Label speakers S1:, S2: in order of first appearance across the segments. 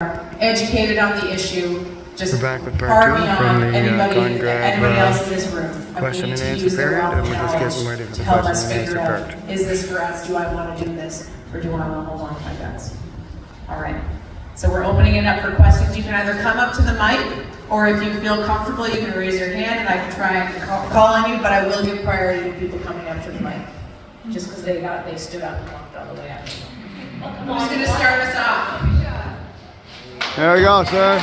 S1: educated on the issue. Just
S2: We're back with part 2 from the gun grab
S1: anybody else in this room.
S2: question and answer period, and we're just getting ready for the question and answer part.
S1: Is this for us? Do I want to do this, or do I want to hold on to my guns? All right. So we're opening it up for questions. You can either come up to the mic, or if you feel comfortable, you can raise your hand, and I can try and call on you. But I will give priority to people coming up to the mic, just because they stood up and walked all the way up. Who's going to start us off?
S2: There we go, sir.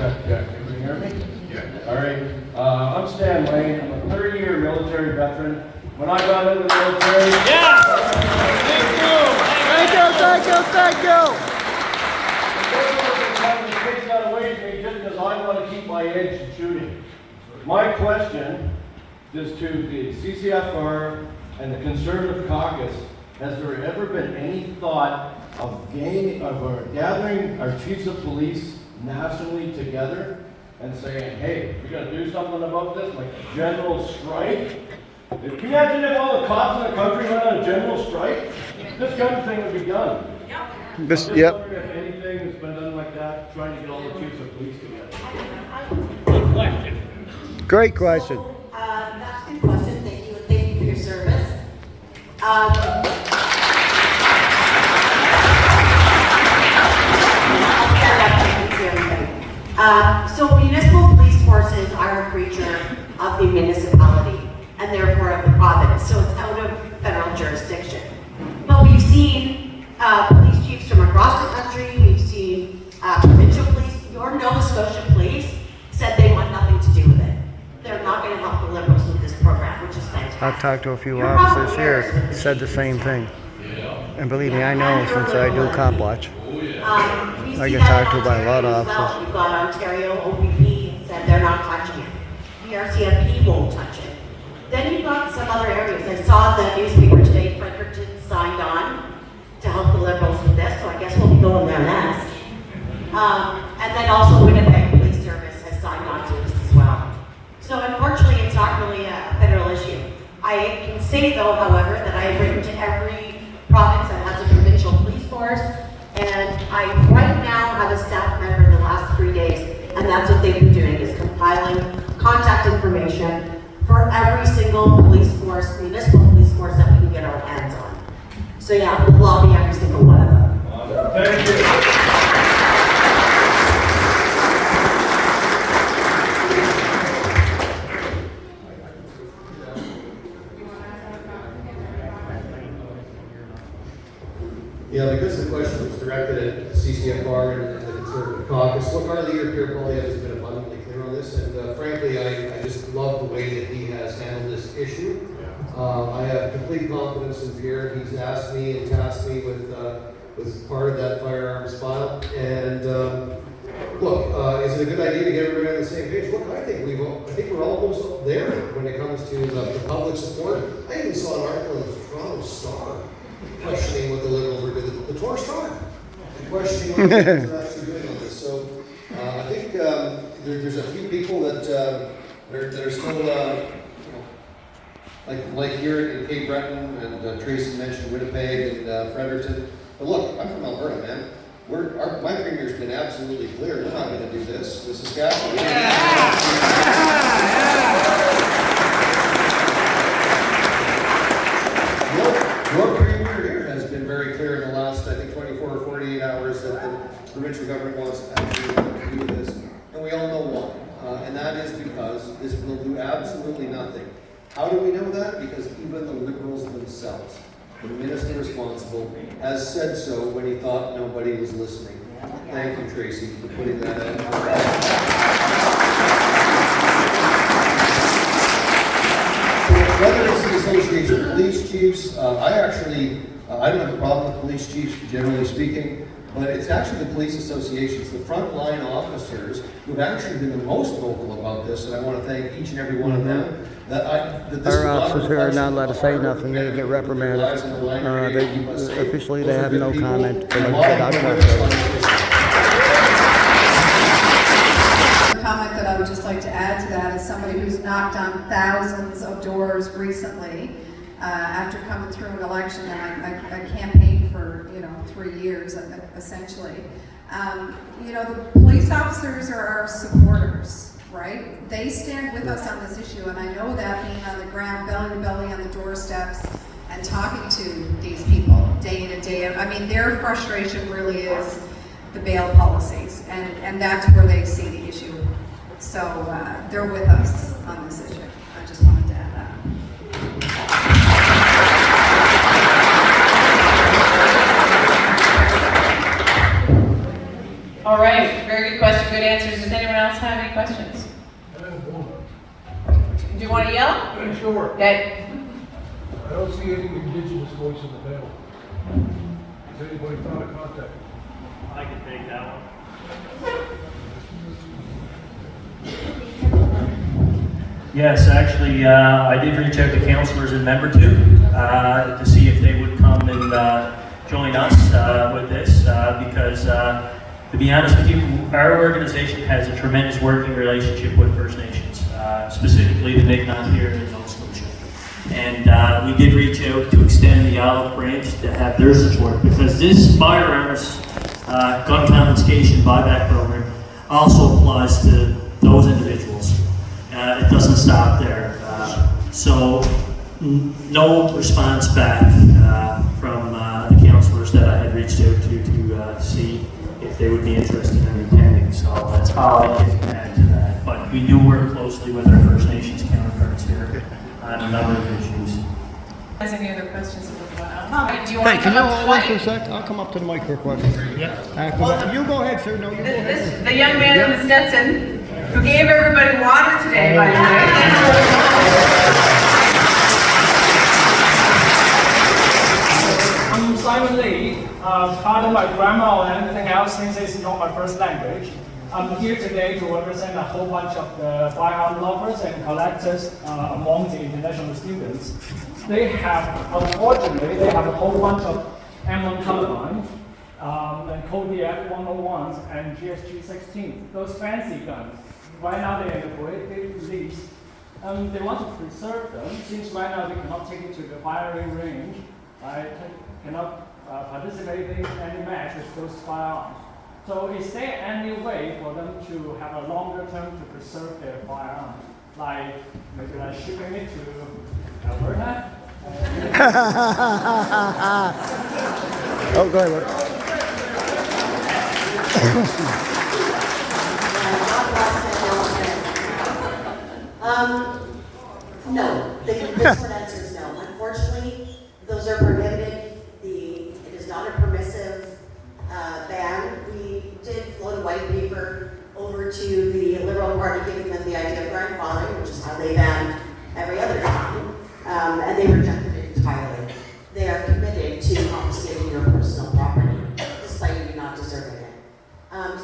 S3: Can you hear me? Yeah. All right. I'm Stan Lane. I'm a 30-year military veteran. When I got into the military... Yeah! Thank you! The kids got away from me just because I want to keep my edge in shooting. My question is to the CCFR and the Conservative Caucus. Has there ever been any thought of gathering our chiefs of police nationally together and saying, hey, we're going to do something about this, like a general strike? Can you imagine if all the cops in the country went on a general strike? This kind of thing would be done. I'm just wondering if anything has been done like that, trying to get all the chiefs of police together.
S2: Good question. Great question.
S4: That's a good question. Thank you, and thank you for your service. So municipal police forces are a creature of the municipality and therefore of the province, so it's out of federal jurisdiction. But we've seen police chiefs from across the country, we've seen provincial police, your Nova Scotia police said they want nothing to do with it. They're not going to help the Liberals with this program, which is fantastic.
S2: I've talked to a few officers here, said the same thing. And believe me, I know since I do cop watch. I get talked to by a lot of officers.
S4: We've got Ontario OPP said they're not touching it. The RCMP won't touch it. Then you've got some other areas. I saw the newspaper today, Fredericton signed on to help the Liberals with this, so I guess we'll be going there next. And then also Winnipeg Police Service has signed on to this as well. So unfortunately, it's not really a federal issue. I can say though, however, that I have written to every province that has a provincial police force, and I right now have a staff member the last 3 days, and that's what they've been doing, is compiling contact information for every single police force, municipal police force that we can get our hands on. So yeah, we'll lobby every single one of them.
S3: Thank you.
S5: Yeah, because the question was directed at CCFR and the Conservative Caucus, look, our leader, Pierre Poilievre, has been abundantly clear on this, and frankly, I just love the way that he has handled this issue. I have complete confidence in Pierre. He's asked me and tasked me with part of that firearms file, and look, is it a good idea to get everybody on the same page? Look, I think we're almost there when it comes to the public support. I even saw an article in the Toronto Star questioning what the Liberals were doing, the Toronto Star, questioning what the Liberals are actually doing on this. So I think there's a few people that are still, like here in Cape Breton, and Tracy mentioned Winnipeg and Fredericton. But look, I'm from Alberta, man. My premier's been absolutely clear. We're not going to do this. This is Saskatchewan. Your premier here has been very clear in the last, I think, 24 or 48 hours that the provincial government wants to actually do this. And we all know why. And that is because this will do absolutely nothing. How do we know that? Because even the Liberals themselves, the minister responsible, has said so when he thought nobody was listening. Thank you, Tracy, for putting that out. Whether it's the Association of Police Chiefs, I don't have a problem with police chiefs, generally speaking, but it's actually the police associations, the frontline officers, who've actually been the most vocal about this, and I want to thank each and every one of them.
S2: Our officers here are not allowed to say nothing. They get reprimanded. Officially, they have no comment.
S1: Comment that I would just like to add to that is somebody who's knocked on thousands of doors recently.
S6: after coming through an election, and I campaigned for 3 years essentially. The police officers are our supporters, right? They stand with us on this issue, and I know that being on the ground, belly to belly on the doorsteps, and talking to these people day in and day out. I mean, their frustration really is the bail policies, and that's where they see the issue. So they're with us on this issue. I just wanted to add that.
S1: All right, very good question, good answers. Does anyone else have any questions? Do you want to yell?
S7: Sure.
S1: Okay.
S7: I don't see any Indigenous voice in the panel. Has anybody found a contact?
S8: I can take that one. Yes, actually, I did reach out to councillors in Member 2 to see if they would come and join us with this because, to be honest with you, our organization has a tremendous working relationship with First Nations, specifically the Mi'kmaq here in Nova Scotia. And we did reach out to extend the olive branch to have their support because this firearms gun confiscation buyback program also applies to those individuals. It doesn't stop there. So no response back from the councillors that I had reached out to see if they would be interested in attending. So that's all I can add to that. But we do work closely with our First Nations counterparts here on a number of issues.
S1: Has any other questions? Do you
S2: Hey,
S1: want to
S2: can
S1: come
S2: you
S1: up to
S2: hold
S1: the
S2: on for a
S1: mic?
S2: sec? I'll come up to the mic for a question.
S8: Yeah.
S2: You go ahead, sir. No, you go ahead.
S1: The young man in the Stetson who gave everybody water today, by the way.
S9: I'm Simon Lee. Pardon my grammar or anything else since it's not my first language. I'm here today to represent a whole bunch of the firearm lovers and collectors among the international students. Unfortunately, they have a whole bunch of M1 Columbine, and Kodiak 101s and GSG 16, those fancy guns. Right now they're in the prohibited release. They want to preserve them since right now they cannot take it to the firing range. Cannot participate in any match with those firearms. So is there any way for them to have a longer term to preserve their firearms? Like maybe like shipping it to Alberta?
S2: Oh, go ahead.
S4: No, the short answer is no. Unfortunately, those are prohibited. It is not a permissive ban. We did float a white paper over to the Liberal Party, giving them the idea of grandfathering, which is how they banned every other gun, and they rejected it entirely. They are committed to confiscating your personal property, despite you not deserving it.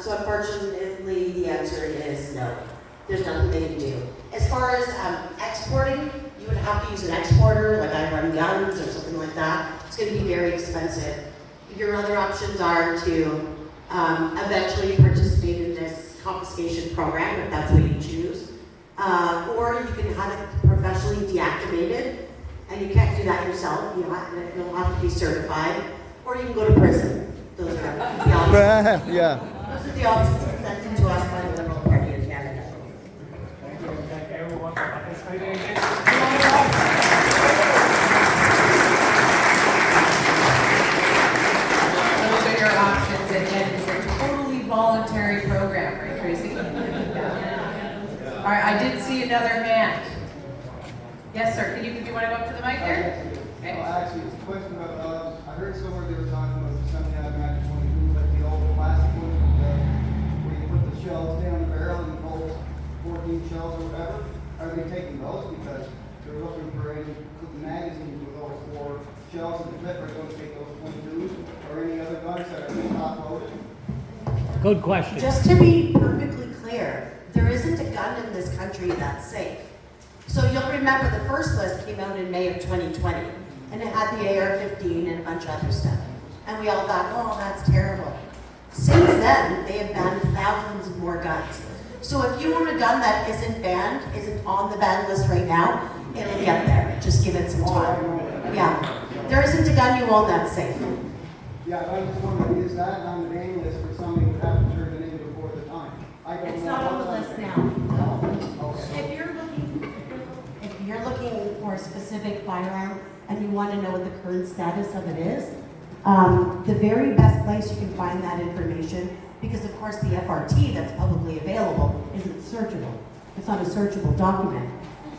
S4: So unfortunately, the answer is no. There's nothing they can do. As far as exporting, you would have to use an exporter, like I run guns or something like that. It's going to be very expensive. Your other options are to eventually participate in this confiscation program, if that's what you choose. Or you can have it professionally deactivated, and you can't do that yourself. You'll have to be certified. Or you can go to prison. Those are the options.
S2: Yeah.
S4: Those are the options presented to us by the Liberal Party in Canada.
S9: Thank everyone for participating in this.
S1: Those are your options, and it's a totally voluntary program, right, Tracy? All right, I did see another hand. Yes, sir. Do you want to go up to the mic there? Okay.
S10: Well, actually, it's a question about, I heard somewhere they were talking about something out of Match 22, like the old plastic ones, where you put the shells down the barrel and hold 14 shells or whatever. Are they taking those because they're looking for any magazines with those 4 shells in the clip? Are they going to take those 22s or any other guns that are being top loaded?
S11: Good question.
S4: Just to be perfectly clear, there isn't a gun in this country that's safe. So you'll remember the first list came out in May of 2020, and it had the AR-15 and a bunch of other stuff. And we all thought, oh, that's terrible. Since then, they have banned thousands of more guns. So if you own a gun that isn't on the ban list right now, it'll get there. Just give it some time. Yeah, there isn't a gun you own that's safe.
S10: Yeah, but I just wondering, is that on the ban list for somebody who hasn't turned it in before the time? I don't
S4: It's
S10: know
S4: not on the
S10: what's
S4: list
S10: there.
S4: now.
S10: Okay.
S4: If you're looking for a specific firearm and you want to know what the current status of it is, the very best place you can find that information, because of course the FRT that's publicly available isn't searchable. It's not a searchable document.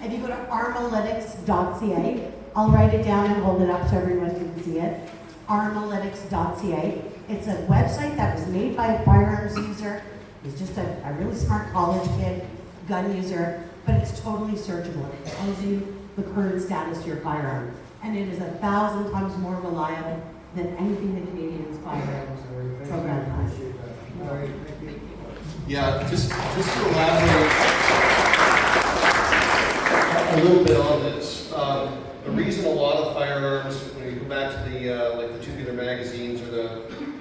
S4: If you go to armalytics.ca, I'll write it down and hold it up so everyone can see it. Armalytics.ca. It's a website that was made by a firearms user. He's just a really smart college kid, gun user, but it's totally searchable. It tells you the current status of your firearm. And it is 1,000 times more reliable than anything the Canadian firearms program has.
S10: All right, thank you.
S5: Yeah, just to elaborate a little bit on this. The reason a lot of firearms, when you go back to the like the tubular magazines or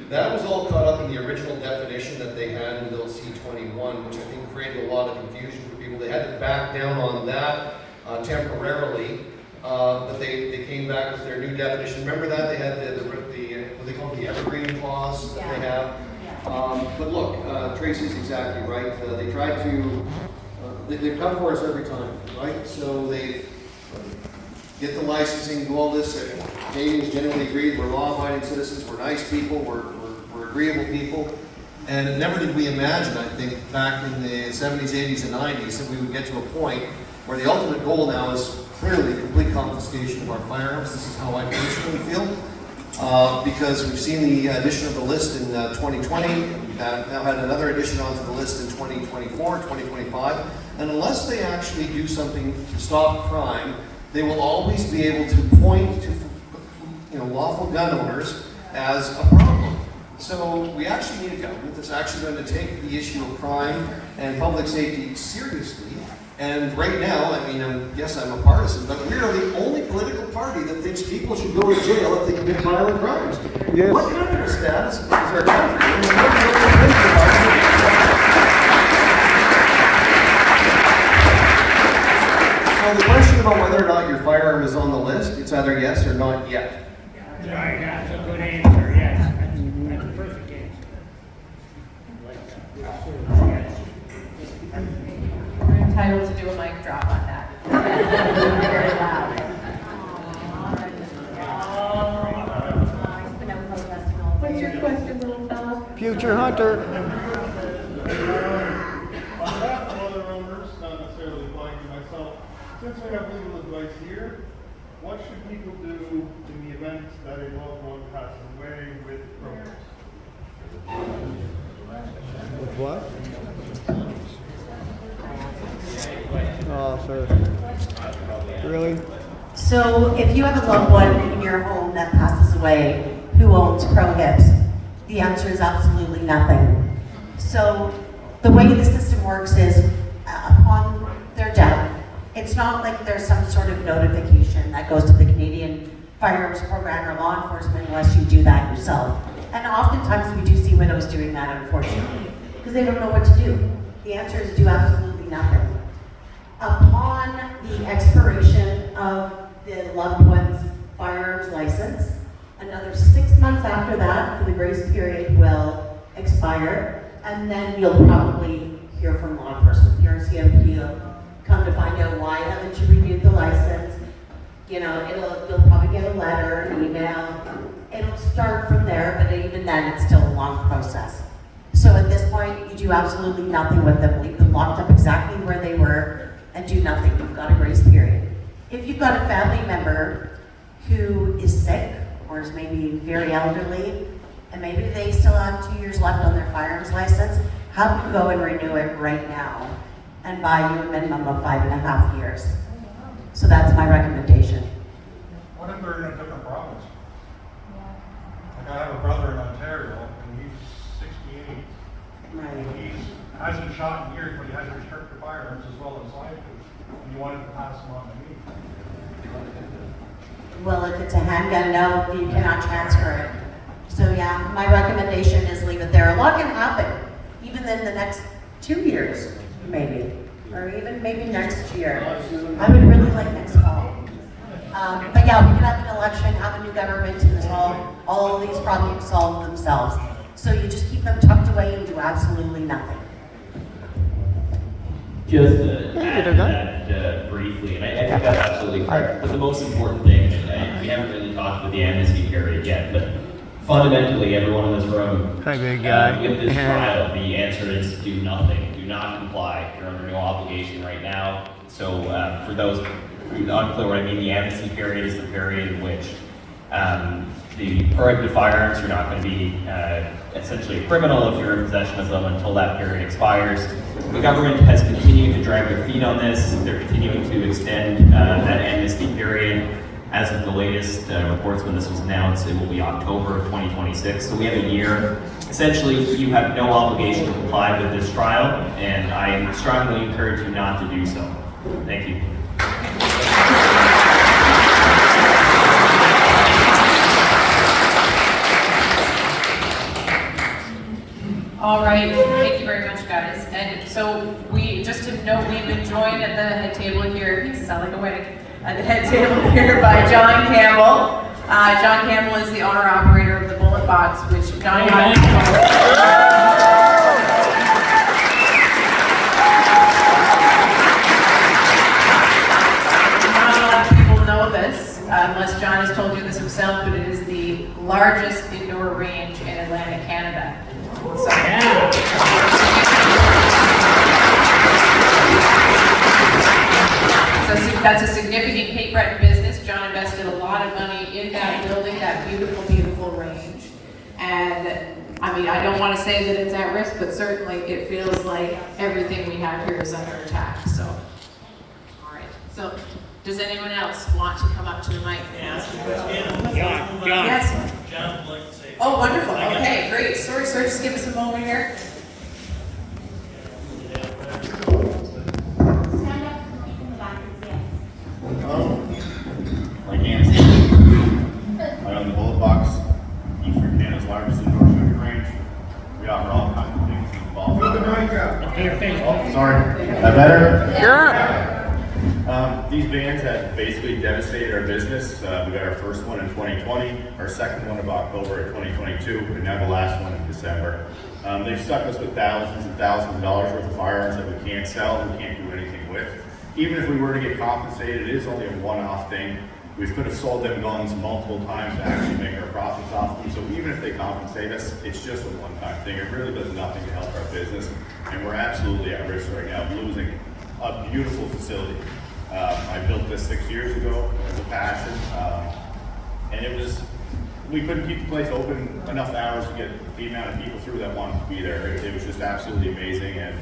S5: that was all caught up in the original definition that they had in Bill C-21, which I think created a lot of confusion for people. They had to back down on that temporarily, but they came back with their new definition. Remember that? They had what they call the evergreen clause that they have. But look, Tracy's exactly right. They try to, they come for us every time, right? So they get the licensing, do all this. Canadians generally agree we're law-abiding citizens, we're nice people, we're agreeable people. And never did we imagine, I think, back in the 70s, 80s, and 90s, that we would get to a point where the ultimate goal now is clearly complete confiscation of our firearms. This is how I personally feel. Because we've seen the addition of the list in 2020, we've now had another addition onto the list in 2024, 2025, and unless they actually do something to stop crime, they will always be able to point to lawful gun owners as a problem. So we actually need a government that's actually going to take the issue of crime and public safety seriously. And right now, I mean, yes, I'm a partisan, but we are the only political party that thinks people should go to jail if they commit violent crimes.
S2: Yes.
S5: What kind of a status is our country? I mean, what do you think about it? So the question about whether or not your firearm is on the list, it's either yes or not yet.
S11: Right, that's a good answer, yes. That's a perfect answer.
S1: We're entitled to do a mic drop on that. Very loud. What's your question, little fella?
S2: Future hunter.
S12: Other owners, not necessarily applying to myself. Since we have legal advice here, what should people do in the event that a loved one passes away with programs?
S2: With what? Oh, sir. Really?
S4: So if you have a loved one in your home that passes away who owns pro-hips, the answer is absolutely nothing. So the way the system works is upon their death, it's not like there's some sort of notification that goes to the Canadian Firearms Program or law enforcement unless you do that yourself. And oftentimes we do see widows doing that, unfortunately, because they don't know what to do. The answer is do absolutely nothing. Upon the expiration of the loved one's firearms license, another 6 months after that, for the grace period will expire, and then you'll probably hear from law enforcement. Your CMP will come to find out why haven't you renewed the license. You'll probably get a letter, an email. It'll start from there, but even then, it's still a long process. So at this point, you do absolutely nothing with them. Leave them locked up exactly where they were and do nothing. You've got a grace period. If you've got a family member who is sick or is maybe very elderly, and maybe they still have 2 years left on their firearms license, have them go and renew it right now and buy you a minimum of 5.5 years. So that's my recommendation.
S12: What if they're in a different province? Like I have a brother in Ontario, and he's 68.
S4: Right.
S12: And he hasn't shot in years, but he has restricted firearms as well as I do. And you wanted to pass them on to me.
S4: Well, if it's a handgun, no, you cannot transfer it. So yeah, my recommendation is leave it there. A lot can happen, even in the next 2 years, maybe, or even maybe next year. I would really like next fall. But yeah, we can have an election, have a new government, and all of these problems solve themselves. So you just keep them tucked away and do absolutely nothing.
S13: Just to add to that briefly, and I think that's absolutely correct, but the most important thing, and we haven't really talked about the amnesty period yet, but fundamentally, everyone in this room,
S2: Hi, big guy.
S13: with this trial, the answer is do nothing, do not comply. You're under no obligation right now. So for those who are unclear what I mean, the amnesty period is the period in which the prohibited firearms are not going to be essentially a criminal if you're in possession of them until that period expires. The government has continued to drag their feet on this. They're continuing to extend that amnesty period. As of the latest reports when this was announced, it will be October of 2026. So we have a year. Essentially, you have no obligation to comply with this trial, and I strongly encourage you not to do so. Thank you.
S1: All right, thank you very much, guys. And so just to note, we've been joined at the head table here, it makes it sound like a wedding, at the head table here by John Campbell. John Campbell is the owner operator of the Bullet Box, which John not a lot of people know this, unless John has told you this himself, but it is the largest indoor range in Atlantic Canada. So, so that's a significant Cape Breton business. John invested a lot of money in that building, that beautiful, beautiful range. And I mean, I don't want to say that it's at risk, but certainly it feels like everything we have here is under attack. So, all right. So, does anyone else want to come up to the mic and ask a question?
S11: John.
S1: Yes.
S8: John would like to say.
S1: Oh, wonderful. Okay, great. Sorry, sir. Just give us a moment here.
S14: Like Ann said, I own the Bullet Box, Eastern Canada's largest indoor shooting range. We offer all kinds of things involved. Oh, sorry. Is that better?
S2: Yeah.
S14: These bans have basically devastated our business. We got our first one in 2020, our second one of October of 2022, and now the last one in December. They've stuck us with thousands and thousands of dollars worth of firearms that we can't sell, we can't do anything with. Even if we were to get compensated, it is only a one-off thing. We could have sold them guns multiple times to actually make our profits off them. So even if they compensate us, it's just a one-time thing. It really does nothing to help our business. And we're absolutely at risk right now of losing a beautiful facility. I built this 6 years ago as a passion. And it was, we couldn't keep the place open enough hours to get the amount of people through that wanted to be there. It was just absolutely amazing. And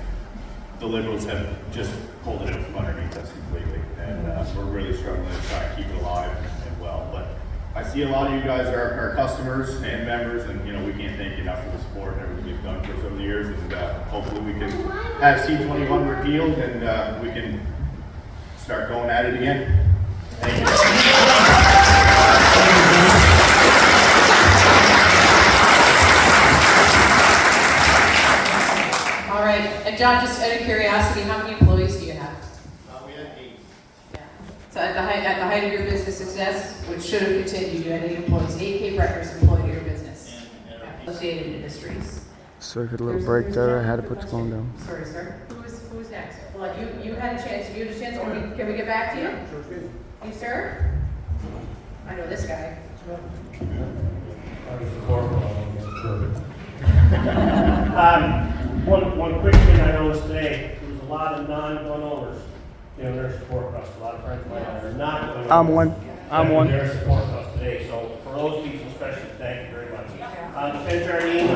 S14: the Liberals have just pulled it out from underneath us completely. And we're really struggling to try to keep it alive and well. But I see a lot of you guys are customers and members, and you know, we can't thank you enough for the support and everything you've done for us over the years. And hopefully we can have C-21 repealed and we can start going at it again. Thank you.
S1: All right. And John, just out of curiosity, how many employees do you have?
S14: We had 8.
S1: Yeah. So at the height of your business success, which should have continued, you had 8 employees, 8 Cape Bretoners employed in your business. Associated Industries.
S2: Circuit a little break there. I had to put the phone down.
S1: Sorry, sir. Who's next? Well, you had a chance. You had a chance. Can we get back to you? You, sir? I know this guy.
S9: One quick thing I noticed today, there was a lot of non-gun owners in their support for us. A lot of friends of mine are not gun owners.
S2: I'm one. I'm one.
S9: Their support for us today. So for those people especially, thank you very much. Defense Jardine,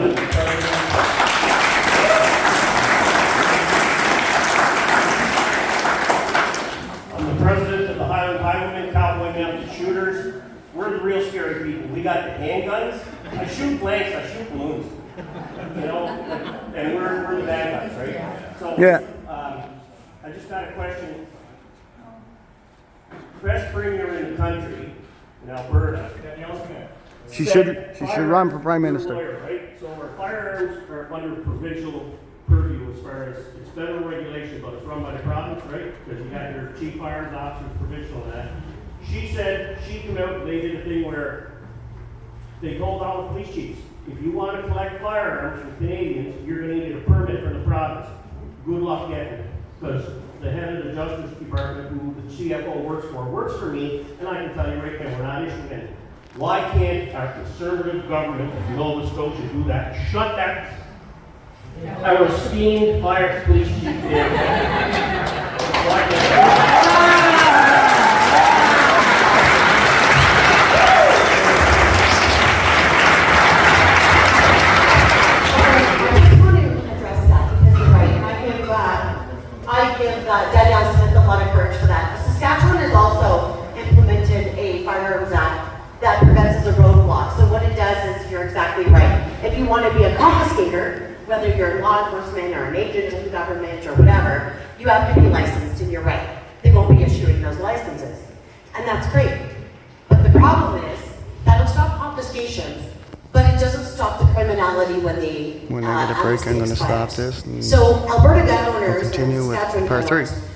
S9: I'm the president of the Highland Highwaymen, Cowboy Men, the shooters. We're the real scary people. We got the handguns. I shoot blanks, I shoot balloons. You know, and we're the bad guys, right? So,
S2: Yeah.
S9: I just got a question. Best premier in the country, in Alberta.
S2: She should run for prime minister.
S9: Lawyer, right? So our firearms are under provincial purview as far as it's federal regulation, but it's run by the province, right? Because you got your chief firearms officer, provincial, and that.
S15: She said she'd come out, they did a thing where they told all the police chiefs, if you want to collect firearms from Canadians, you're going to need a permit from the province. Good luck getting it, because the head of the Justice Department, who the CFO works for me, and I can tell you right now, we're not issuing it. Why can't our conservative government of Nova Scotia do that? Shut that, our esteemed fire police chief down. Why can't
S4: I give Danielle Smith a lot of courage for that. Saskatchewan has also implemented a Firearms Act that prevents as a roadblock. So what it does is, you're exactly right. If you want to be a confiscator, whether you're law enforcement or an agent of the government or whatever, you have to be licensed, and you're right. They won't be issuing those licenses. And that's great. But the problem is, that'll stop confiscations, but it doesn't stop the criminality when they
S2: When I get a break, I'm going to stop this and
S4: so Alberta gun owners
S2: continue
S4: and
S2: with
S4: Saskatchewan
S2: part
S4: gun
S2: 3.
S4: owners